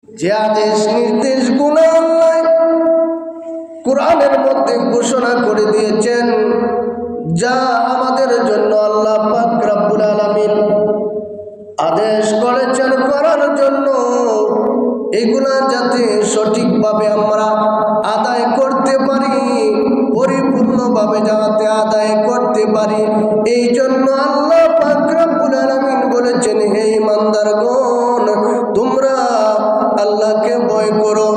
যে আদেশ নির্দেশগুলো আল্লাহ কোরআনের মধ্যে ঘোষণা করে দিয়েছেন, যা আমাদের জন্য আল্লাহ পাক রব্বুল আলামিন আদেশ করেছেন করার জন্য, এগুলা যাতে সঠিকভাবে আমরা আদায় করতে পারি, পরিপূর্ণভাবে যাতে আদায় করতে পারি, এই জন্য আল্লাহ পাক রব্বুল আলামিন বলেছেন, হে ঈমানদারগণ, তোমরা আল্লাহকে ভয় করো,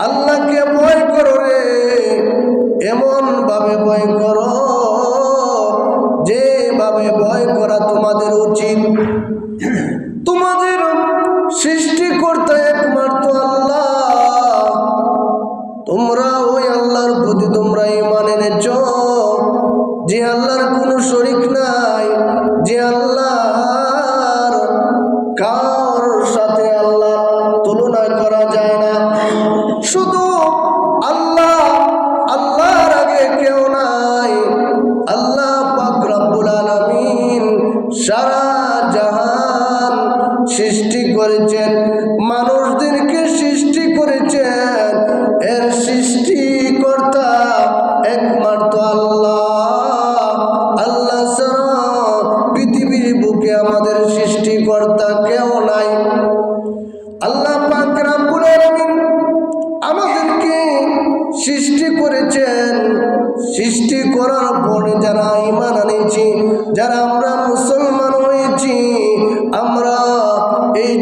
আল্লাহকে ভয় করো রে, এমন ভাবে ভয় করো যেভাবে ভয় করা তোমাদের উচিত। তোমাদের সৃষ্টিকর্তা একমাত্র আল্লাহ, তোমরা ওই আল্লাহর প্রতি তোমরা ঈমান এনেছ, যে আল্লাহর কোনো শরীক নাই, যে আল্লাহর কারোর সাথে আল্লাহ তুলনা করা যায় না। শুধু আল্লাহ, আল্লাহর আগে কেউ নাই। আল্লাহ পাক রব্বুল আলামিন সারা জাহান সৃষ্টি করেছেন, মানুষদেরকে সৃষ্টি করেছেন, এর সৃষ্টিকর্তা একমাত্র আল্লাহ। আল্লাহ ছাড়া পৃথিবীর বুকে আমাদের সৃষ্টিকর্তা কেউ নাই। আল্লাহ পাক রব্বুল আলামিন আমাদেরকে সৃষ্টি করেছেন, সৃষ্টি করার পরে যারা ঈমান আনেছি, যারা আমরা মুসলমান হয়েছি, আমরা এই